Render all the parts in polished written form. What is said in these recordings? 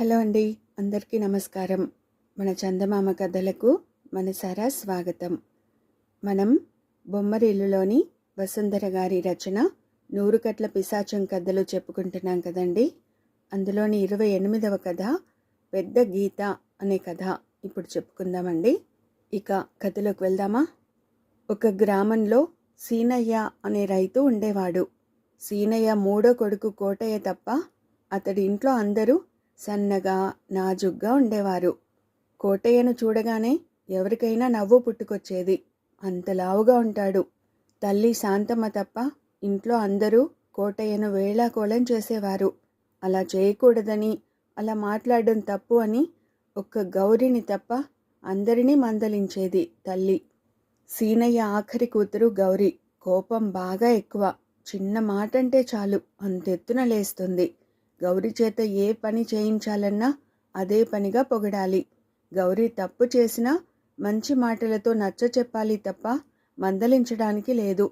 Hello అండి, అందరికీ నమస్కారం. మన చందమామ కథలకు మనసారా స్వాగతం. మనం బొమ్మరిల్లులోని వసుంధర గారి రచన 100 కట్ల పిశాచం కథలు చెప్పుకుంటున్నాం కదండి. అందులోని 28వ కథ పెద్ద గీత అనే కథ ఇప్పుడు చెప్పుకుందామండి. ఇక కథలోకి వెళ్దామా? ఒక గ్రామంలో సీనయ్య అనే రైతు ఉండేవాడు. సీనయ్య మూడో కొడుకు కోటయ్య తప్ప అతడి ఇంట్లో అందరూ సన్నగా నాజుగ్గా ఉండేవారు. కోటయ్యను చూడగానే ఎవరికైనా నవ్వు పుట్టుకొచ్చేది. అంత లావుగా ఉంటాడు. తల్లి శాంతమ్మ తప్ప ఇంట్లో అందరూ కోటయ్యను వేళాకోళం చేసేవారు. అలా చేయకూడదని, అలా మాట్లాడడం తప్పు అని ఒక్క గౌరిని తప్ప అందరినీ మందలించేది తల్లి. సీనయ్య ఆఖరి కూతురు గౌరి. కోపం బాగా ఎక్కువ. చిన్న మాట అంటే చాలు అంతెత్తున లేస్తుంది. గౌరీ చేత ఏ పని చేయించాలన్నా అదే పనిగా పొగడాలి. గౌరీ తప్పు చేసినా మంచి మాటలతో నచ్చ చెప్పాలి తప్ప మందలించడానికి లేదు.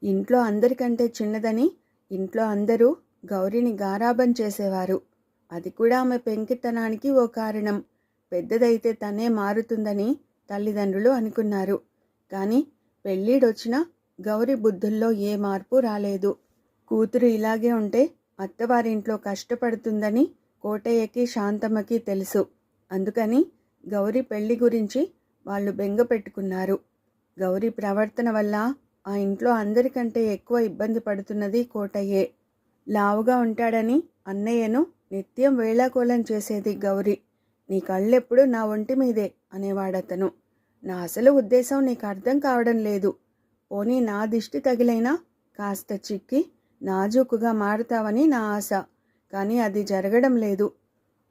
ఇంట్లో అందరికంటే చిన్నదని ఇంట్లో అందరూ గౌరీని గారాబం చేసేవారు. అది కూడా ఆమె పెంకితనానికి ఓ కారణం. పెద్దదైతే తనే మారుతుందని తల్లిదండ్రులు అనుకున్నారు. కానీ పెళ్ళిడొచ్చినా గౌరీ బుద్ధుల్లో ఏ మార్పు రాలేదు. కూతురు ఇలాగే ఉంటే అత్తవారింట్లో కష్టపడుతుందని కోటయ్యకి శాంతమ్మకి తెలుసు. అందుకని గౌరీ పెళ్లి గురించి వాళ్ళు బెంగ పెట్టుకున్నారు. గౌరీ ప్రవర్తన వల్ల ఆ ఇంట్లో అందరికంటే ఎక్కువ ఇబ్బంది పడుతున్నది కోటయ్యే. లావుగా ఉంటాడని అన్నయ్యను నిత్యం వేళాకోళం చేసేది గౌరీ. నీ కళ్ళెప్పుడు నా ఒంటి మీదే అనేవాడతను. నా అసలు ఉద్దేశం నీకు అర్థం కావడం లేదు. పోనీ నా దిష్టి తగిలైనా కాస్త చిక్కి నాజూకుగా మారుతావని నా ఆశ. కానీ అది జరగడం లేదు.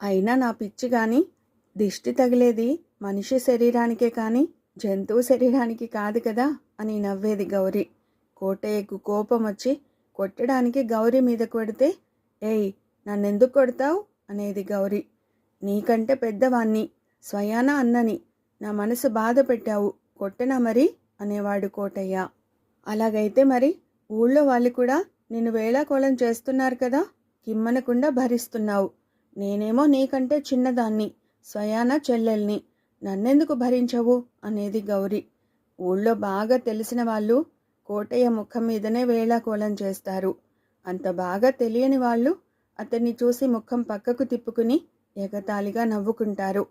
అయినా నా పిచ్చి కానీ దిష్టి తగిలేది మనిషి శరీరానికే కానీ జంతువు శరీరానికి కాదు కదా అని నవ్వేది గౌరీ. కోటయ్యకు కోపం వచ్చి కొట్టడానికి గౌరీ మీద కొడితే, ఏయ్ నన్నెందుకు కొడతావు అనేది గౌరీ. నీకంటే పెద్దవాణ్ణి, స్వయాన అన్నని, నా మనసు బాధ పెట్టావు, కొట్టనా మరి అనేవాడు కోటయ్య. అలాగైతే మరి ఊళ్ళో వాళ్ళు కూడా నిన్ను వేళాకోళం చేస్తున్నారు కదా, కిమ్మనకుండా భరిస్తున్నావు. నేనేమో నీకంటే చిన్నదాన్ని, స్వయాన చెల్లెల్ని, నన్నెందుకు భరించవు అనేది గౌరీ. ఊళ్ళో బాగా తెలిసిన వాళ్ళు కోటయ్య ముఖం మీదనే వేళాకోళం చేస్తారు. అంత బాగా తెలియని వాళ్ళు అతన్ని చూసి ముఖం పక్కకు తిప్పుకుని ఎగతాళిగా నవ్వుకుంటారు.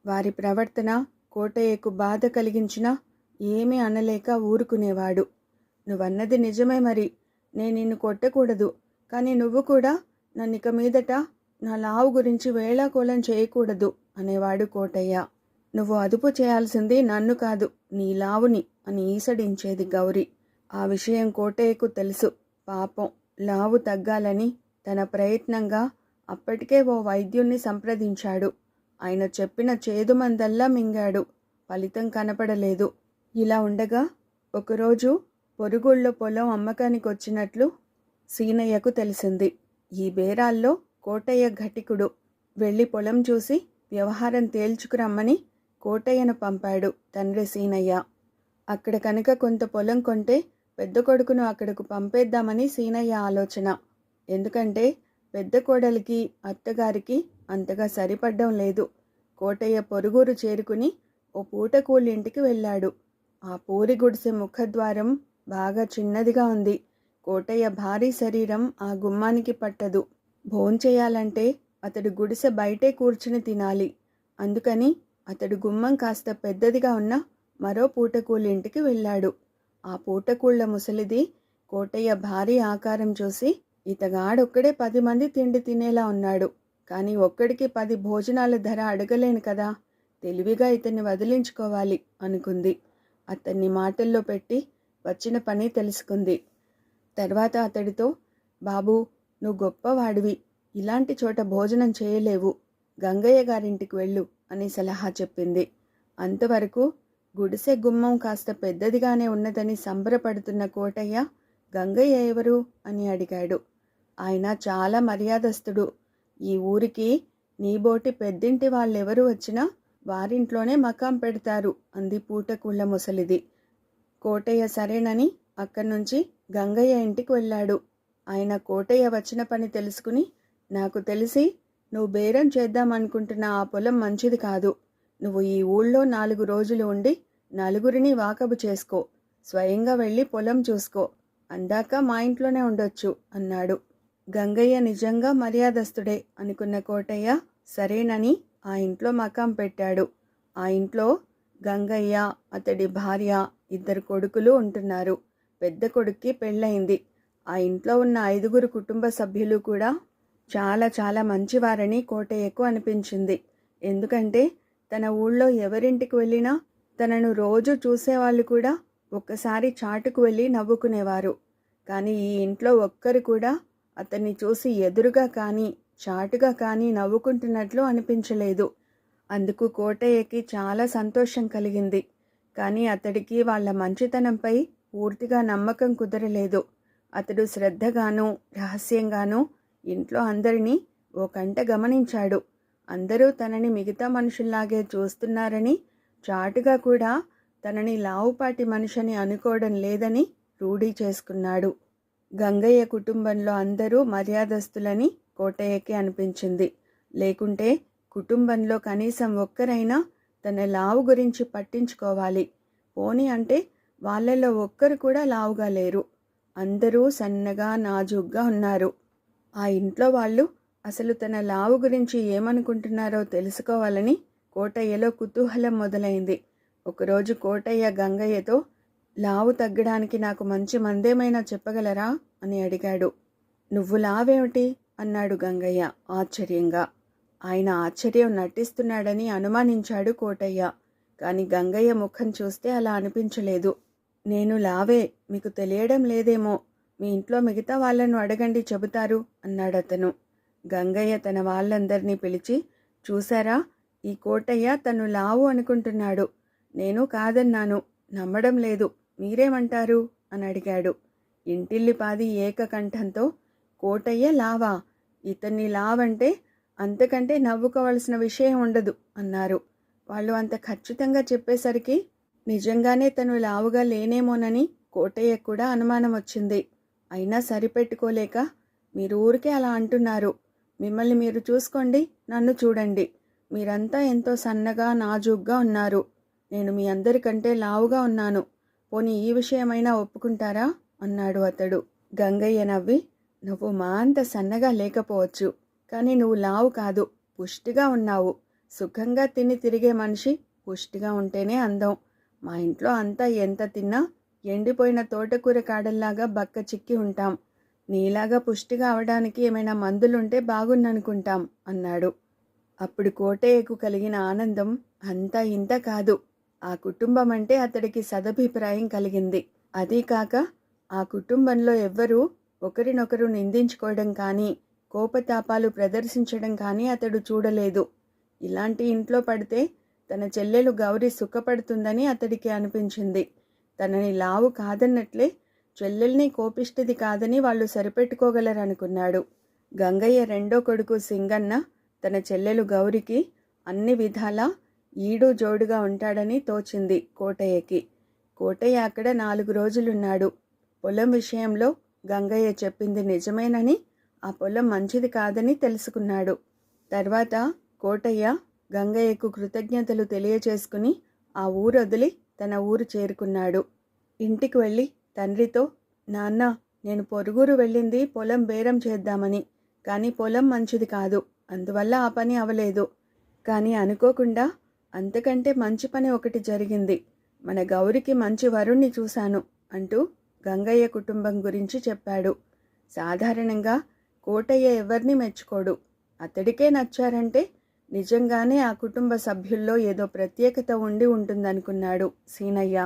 వారి ప్రవర్తన కోటయ్యకు బాధ కలిగించినా ఏమీ అనలేక ఊరుకునేవాడు. నువ్వన్నది నిజమే మరి, నేను నిన్ను కొట్టకూడదు, కానీ నువ్వు కూడా నన్నిక మీదట నా లావు గురించి వేళాకోళం చేయకూడదు అనేవాడు కోటయ్య. నువ్వు అదుపు చేయాల్సింది నన్ను కాదు, నీ లావుని అని ఈసడించేది గౌరీ. ఆ విషయం కోటయ్యకు తెలుసు. పాపం లావు తగ్గాలని తన ప్రయత్నంగా అప్పటికే ఓ వైద్యుణ్ణి సంప్రదించాడు. ఆయన చెప్పిన చేదు మందల్లా మింగాడు. ఫలితం కనపడలేదు. ఇలా ఉండగా ఒకరోజు పొరుగుళ్ళో పొలం అమ్మకానికి వచ్చినట్లు సీనయ్యకు తెలిసింది. ఈ బేరాల్లో కోటయ్య ఘటికుడు. వెళ్ళి పొలం చూసి వ్యవహారం తేల్చుకురమ్మని కోటయ్యను పంపాడు తండ్రి సీనయ్య. అక్కడ కనుక కొంత పొలం కొంటే పెద్ద కొడుకును అక్కడకు పంపేద్దామని సీనయ్య ఆలోచన. ఎందుకంటే పెద్ద కోడలికి అత్తగారికి అంతగా సరిపడ్డం లేదు. కోటయ్య పొరుగురు చేరుకుని ఓ పూట కూలింటికి వెళ్ళాడు. ఆ పూరి గుడిసె ముఖద్వారం బాగా చిన్నదిగా ఉంది. కోటయ్య భారీ శరీరం ఆ గుమ్మానికి పట్టదు. భోంచేయాలంటే అతడు గుడిసె బయటే కూర్చుని తినాలి. అందుకని అతడు గుమ్మం కాస్త పెద్దదిగా ఉన్న మరో పూటకూలింటికి వెళ్ళాడు. ఆ పూటకూళ్ళ ముసలిది కోటయ్య భారీ ఆకారం చూసి, ఇతగాడొక్కడే 10 మంది తిండి తినేలా ఉన్నాడు, కానీ ఒక్కడికి 10 భోజనాల ధర అడగలేను కదా, తెలివిగా ఇతన్ని వదిలించుకోవాలి అనుకుంది. అతన్ని మాటల్లో పెట్టి వచ్చిన పని తెలుసుకుంది. తర్వాత అతడితో, బాబూ నువ్వు గొప్పవాడివి, ఇలాంటి చోట భోజనం చేయలేవు, గంగయ్య గారింటికి వెళ్ళు అని సలహా చెప్పింది. అంతవరకు గుడిసె గుమ్మం కాస్త పెద్దదిగానే ఉన్నదని సంబరపడుతున్న కోటయ్య, గంగయ్య ఎవరు అని అడిగాడు. ఆయన చాలా మర్యాదస్తుడు. ఈ ఊరికి నీబోటి పెద్దింటి వాళ్ళెవరు వచ్చినా వారింట్లోనే మకాం పెడతారు అంది పూటకూళ్ళ ముసలిది. కోటయ్య సరేనని అక్కడి నుంచి గంగయ్య ఇంటికి వెళ్ళాడు. ఆయన కోటయ్య వచ్చిన పని తెలుసుకుని, నాకు తెలిసి నువ్వు బేరం చేద్దామనుకుంటున్న ఆ పొలం మంచిది కాదు. నువ్వు ఈ ఊళ్ళో 4 రోజులు ఉండి నలుగురిని వాకబు చేసుకో. స్వయంగా వెళ్ళి పొలం చూసుకో. అందాక మా ఇంట్లోనే ఉండొచ్చు అన్నాడు. గంగయ్య నిజంగా మర్యాదస్తుడే అనుకున్న కోటయ్య సరేనని ఆ ఇంట్లో మకాం పెట్టాడు. ఆ ఇంట్లో గంగయ్య, అతడి భార్య, 2 కొడుకులు ఉంటున్నారు. పెద్ద కొడుక్కి పెళ్ళయింది. ఆ ఇంట్లో ఉన్న 5 కుటుంబ సభ్యులు కూడా చాలా చాలా మంచివారని కోటయ్యకు అనిపించింది. ఎందుకంటే తన ఊళ్ళో ఎవరింటికి వెళ్ళినా తనను రోజు చూసేవాళ్ళు కూడా ఒక్కసారి చాటుకు వెళ్ళి నవ్వుకునేవారు. కానీ ఈ ఇంట్లో ఒక్కరు కూడా అతన్ని చూసి ఎదురుగా కానీ చాటుగా కానీ నవ్వుకుంటున్నట్లు అనిపించలేదు. అందుకు కోటయ్యకి చాలా సంతోషం కలిగింది. కానీ అతడికి వాళ్ళ మంచితనంపై పూర్తిగా నమ్మకం కుదరలేదు. అతడు శ్రద్ధగానూ రహస్యంగానూ ఇంట్లో అందరినీ ఓ కంట గమనించాడు. అందరూ తనని మిగతా మనుషుల్లాగే చూస్తున్నారని, చాటుగా కూడా తనని లావుపాటి మనిషిని అనుకోవడం లేదని రూఢీ చేసుకున్నాడు. గంగయ్య కుటుంబంలో అందరూ మర్యాదస్తులని కోటయ్యకి అనిపించింది. లేకుంటే కుటుంబంలో కనీసం ఒక్కరైనా తన లావు గురించి పట్టించుకోవాలి. పోనీ అంటే వాళ్ళల్లో ఒక్కరు కూడా లావుగా లేరు. అందరూ సన్నగా నాజూగ్గా ఉన్నారు. ఆ ఇంట్లో వాళ్ళు అసలు తన లావు గురించి ఏమనుకుంటున్నారో తెలుసుకోవాలని కోటయ్యలో కుతూహలం మొదలైంది. ఒకరోజు కోటయ్య గంగయ్యతో, లావు తగ్గడానికి నాకు మంచి మందేమైనా చెప్పగలరా అని అడిగాడు. నువ్వు లావేమిటి అన్నాడు గంగయ్య ఆశ్చర్యంగా. ఆయన ఆశ్చర్యం నటిస్తున్నాడని అనుమానించాడు కోటయ్య. కానీ గంగయ్య ముఖం చూస్తే అలా అనిపించలేదు. నేను లావే, మీకు తెలియడం లేదేమో, మీ ఇంట్లో మిగతా వాళ్ళను అడగండి చెబుతారు అన్నాడతను. గంగయ్య తన వాళ్ళందరినీ పిలిచి, చూసారా, ఈ కోటయ్య తను లావు అనుకుంటున్నాడు. నేను కాదన్నాను, నమ్మడం లేదు, మీరేమంటారు అని అడిగాడు. ఇంటిల్లిపాది ఏకకంఠంతో, కోటయ్య లావా, ఇతన్ని లావంటే అంతకంటే నవ్వుకోవలసిన విషయం ఉండదు అన్నారు. వాళ్ళు అంత ఖచ్చితంగా చెప్పేసరికి నిజంగానే తను లావుగా లేనేమోనని కోటయ్య కూడా అనుమానం వచ్చింది. అయినా సరిపెట్టుకోలేక, మీరు ఊరికే అలా అంటున్నారు, మిమ్మల్ని మీరు చూసుకోండి, నన్ను చూడండి, మీరంతా ఎంతో సన్నగా నాజూగ్గా ఉన్నారు, నేను మీ అందరికంటే లావుగా ఉన్నాను, పోనీ ఈ విషయమైనా ఒప్పుకుంటారా అన్నాడు అతడు. గంగయ్య నవ్వి, నువ్వు మా అంత సన్నగా లేకపోవచ్చు, కానీ నువ్వు లావు కాదు, పుష్టిగా ఉన్నావు. సుఖంగా తిని తిరిగే మనిషి పుష్టిగా ఉంటేనే అందం. మా ఇంట్లో అంతా ఎంత తిన్నా ఎండిపోయిన తోటకూర కాడల్లాగా బక్క చిక్కి ఉంటాం. నీలాగా పుష్టిగా అవడానికి ఏమైనా మందులుంటే బాగుందనుకుంటాం అన్నాడు. అప్పుడు కోటయ్యకు కలిగిన ఆనందం అంతా ఇంత కాదు. ఆ కుటుంబం అంటే అతడికి సదభిప్రాయం కలిగింది. అదీ కాక ఆ కుటుంబంలో ఎవ్వరూ ఒకరినొకరు నిందించుకోవడం కానీ కోపతాపాలు ప్రదర్శించడం కానీ అతడు చూడలేదు. ఇలాంటి ఇంట్లో పడితే తన చెల్లెలు గౌరి సుఖపడుతుందని అతడికి అనిపించింది. తనని లావు కాదన్నట్లే చెల్లెల్ని కోపిష్టిది కాదని వాళ్ళు సరిపెట్టుకోగలరనుకున్నాడు. గంగయ్య రెండో కొడుకు సింగన్న తన చెల్లెలు గౌరికి అన్ని విధాలా ఈడు జోడుగా ఉంటాడని తోచింది కోటయ్యకి. కోటయ్య అక్కడ 4 రోజులున్నాడు. పొలం విషయంలో గంగయ్య చెప్పింది నిజమేనని, ఆ పొలం మంచిది కాదని తెలుసుకున్నాడు. తర్వాత కోటయ్య గంగయ్యకు కృతజ్ఞతలు తెలియచేసుకుని ఆ ఊరు వదిలి తన ఊరు చేరుకున్నాడు. ఇంటికి వెళ్ళి తండ్రితో, నాన్న, నేను పొరుగురు వెళ్ళింది పొలం బేరం చేద్దామని, కానీ పొలం మంచిది కాదు, అందువల్ల ఆ పని అవలేదు. కానీ అనుకోకుండా అంతకంటే మంచి పని ఒకటి జరిగింది. మన గౌరికి మంచి వరుణ్ణి చూశాను అంటూ గంగయ్య కుటుంబం గురించి చెప్పాడు. సాధారణంగా కోటయ్య ఎవరిని మెచ్చుకోడు. అతడికే నచ్చారంటే నిజంగానే ఆ కుటుంబ సభ్యుల్లో ఏదో ప్రత్యేకత ఉండి ఉంటుందనుకున్నాడు సీనయ్య.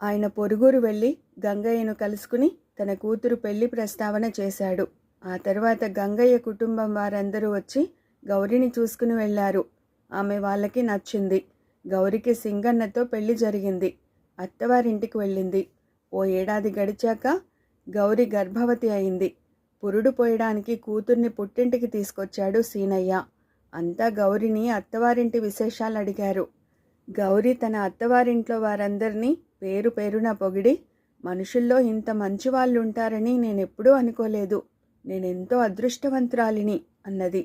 ఆయన పొరుగురు వెళ్ళి గంగయ్యను కలుసుకుని తన కూతురు పెళ్లి ప్రస్తావన చేశాడు. ఆ తర్వాత గంగయ్య కుటుంబం వారందరూ వచ్చి గౌరిని చూసుకుని వెళ్లారు. ఆమె వాళ్ళకి నచ్చింది. గౌరికి సింగన్నతో పెళ్లి జరిగింది. అత్తవారింటికి వెళ్ళింది. ఓ ఏడాది గడిచాక గౌరి గర్భవతి అయింది. పురుడు పోయడానికి కూతుర్ని పుట్టింటికి తీసుకొచ్చాడు సీనయ్య. అంతా గౌరిని అత్తవారింటి విశేషాలు అడిగారు. గౌరి తన అత్తవారింట్లో వారందరినీ పేరు పేరున పొగిడి, మనుషుల్లో ఇంత మంచి వాళ్ళు ఉంటారని నేనెప్పుడూ అనుకోలేదు, నేనెంతో అదృష్టవంతురాలిని అన్నది.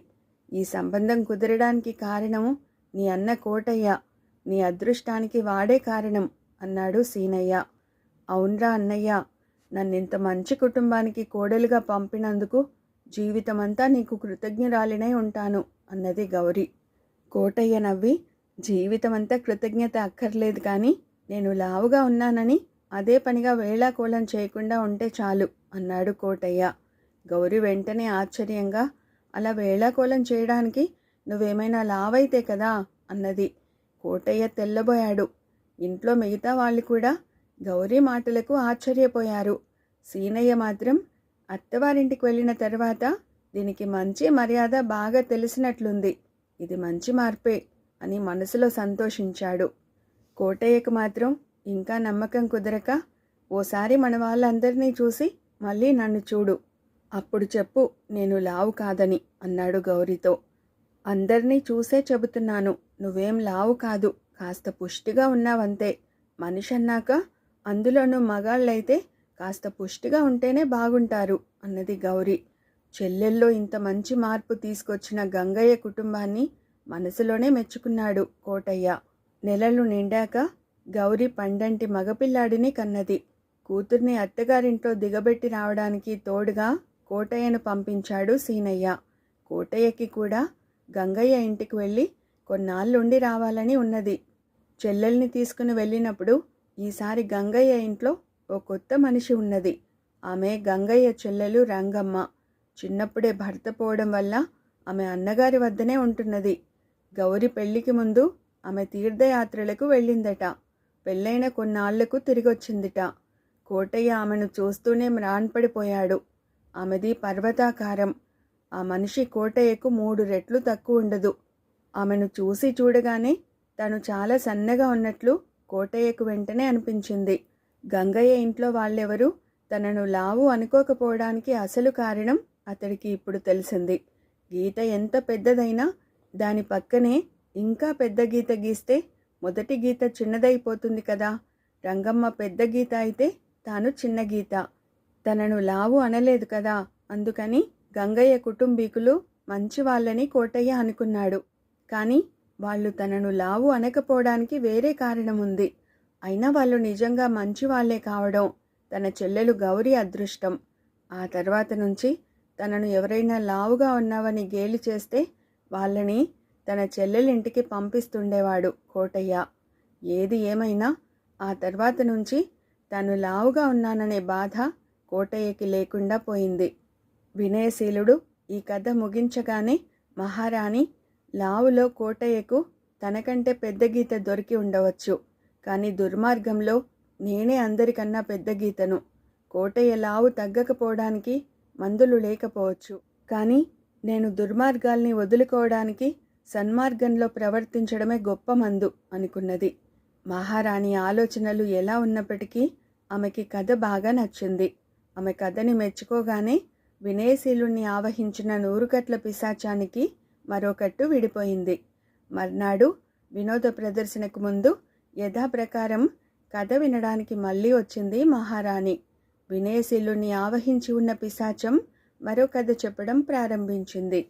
ఈ సంబంధం కుదరడానికి కారణం నీ అన్న కోటయ్య, నీ అదృష్టానికి వాడే కారణం అన్నాడు సీనయ్య. అవునరా అన్నయ్య, నన్నింత మంచి కుటుంబానికి కోడలుగా పంపినందుకు జీవితమంతా నీకు కృతజ్ఞురాలినై ఉంటాను అన్నది గౌరి. కోటయ్య నవ్వి, జీవితమంతా కృతజ్ఞత అక్కర్లేదు, కానీ నేను లావుగా ఉన్నానని అదే పనిగా వేళాకోళం చేయకుండా ఉంటే చాలు అన్నాడు కోటయ్య. గౌరి వెంటనే ఆశ్చర్యంగా, అలా వేళాకోళం చేయడానికి నువ్వేమైనా లావైతే కదా అన్నది. కోటయ్య తెల్లబోయాడు. ఇంట్లో మిగతా వాళ్ళు కూడా గౌరీ మాటలకు ఆశ్చర్యపోయారు. సీనయ్య మాత్రం అత్తవారింటికి వెళ్ళిన తర్వాత దీనికి మంచి మర్యాద బాగా తెలిసినట్లుంది, ఇది మంచి మార్పే అని మనసులో సంతోషించాడు. కోటయ్యకు మాత్రం ఇంకా నమ్మకం కుదరక, ఓసారి మన వాళ్ళందరినీ చూసి మళ్ళీ నన్ను చూడు, అప్పుడు చెప్పు నేను లావు కాదని అన్నాడు గౌరితో. అందరినీ చూసే చెబుతున్నాను, నువ్వేం లావు కాదు, కాస్త పుష్టిగా ఉన్నావంతే. మనిషి అన్నాక, అందులోనూ మగాళ్ళైతే కాస్త పుష్టిగా ఉంటేనే బాగుంటారు అన్నది గౌరి. చెల్లెల్లో ఇంత మంచి మార్పు తీసుకొచ్చిన గంగయ్య కుటుంబాన్ని మనసులోనే మెచ్చుకున్నాడు కోటయ్య. నెలలు నిండాక గౌరి పండంటి మగపిల్లాడిని కన్నది. కూతుర్ని అత్తగారింట్లో దిగబెట్టి రావడానికి తోడుగా కోటయ్యను పంపించాడు సీనయ్య. కోటయ్యకి కూడా గంగయ్య ఇంటికి వెళ్ళి కొన్నాళ్ళుండి రావాలని ఉన్నది. చెల్లెల్ని తీసుకుని వెళ్ళినప్పుడు ఈసారి గంగయ్య ఇంట్లో ఓ కొత్త మనిషి ఉన్నది. ఆమె గంగయ్య చెల్లెలు రంగమ్మ. చిన్నప్పుడే భర్త పోవడం వల్ల ఆమె అన్నగారి వద్దనే ఉంటున్నది. గౌరి పెళ్లికి ముందు ఆమె తీర్థయాత్రలకు వెళ్ళిందట. పెళ్ళైన కొన్నాళ్లకు తిరిగొచ్చిందిట. కోటయ్య ఆమెను చూస్తూనే మ్రాన్పడిపోయాడు. ఆమెది పర్వతాకారం. ఆ మనిషి కోటయ్యకు 3 రెట్లు తక్కువ ఉండదు. ఆమెను చూసి చూడగానే తను చాలా సన్నగా ఉన్నట్లు కోటయ్యకు వెంటనే అనిపించింది. గంగయ్య ఇంట్లో వాళ్ళెవరూ తనను లావు అనుకోకపోవడానికి అసలు కారణం అతడికి ఇప్పుడు తెలిసింది. గీత ఎంత పెద్దదైనా దాని పక్కనే ఇంకా పెద్ద గీత గీస్తే మొదటి గీత చిన్నదైపోతుంది కదా. రంగమ్మ పెద్ద గీత అయితే తాను చిన్న గీత. తనను లావు అనలేదు కదా, అందుకని గంగయ్య కుటుంబీకులు మంచి వాళ్ళని కోటయ్య అనుకున్నాడు. కానీ వాళ్ళు తనను లావు అనకపోవడానికి వేరే కారణం ఉంది. అయినా వాళ్ళు నిజంగా మంచి వాళ్లే కావడం తన చెల్లెలు గౌరీ అదృష్టం. ఆ తర్వాత నుంచి తనను ఎవరైనా లావుగా ఉన్నావని గేలి చేస్తే వాళ్ళని తన చెల్లెలింటికి పంపిస్తుండేవాడు కోటయ్య. ఏది ఏమైనా ఆ తర్వాత నుంచి తను లావుగా ఉన్నాననే బాధ కోటయ్యకి లేకుండా పోయింది. వినయశీలుడు ఈ కథ ముగించగానే, మహారాణి, లావులో కోటయ్యకు తనకంటే పెద్ద గీత దొరికి ఉండవచ్చు, కానీ దుర్మార్గంలో నేనే అందరికన్నా పెద్ద గీతను. కోటయ్య లావు తగ్గకపోవడానికి మందులు లేకపోవచ్చు, కానీ నేను దుర్మార్గాల్ని వదులుకోవడానికి సన్మార్గంలో ప్రవర్తించడమే గొప్ప మందు అనుకున్నది. మహారాణి ఆలోచనలు ఎలా ఉన్నప్పటికీ ఆమెకి కథ బాగా నచ్చింది. ఆమె కథని మెచ్చుకోగానే వినయశీలుణ్ణి ఆవహించిన 100 కట్ల పిశాచానికి మరో కట్టు విడిపోయింది. మర్నాడు వినోద ప్రదర్శనకు ముందు యథాప్రకారం కథ వినడానికి మళ్ళీ వచ్చింది మహారాణి. వినయశీలుణ్ణి ఆవహించి ఉన్న పిశాచం మరో కథ చెప్పడం ప్రారంభించింది.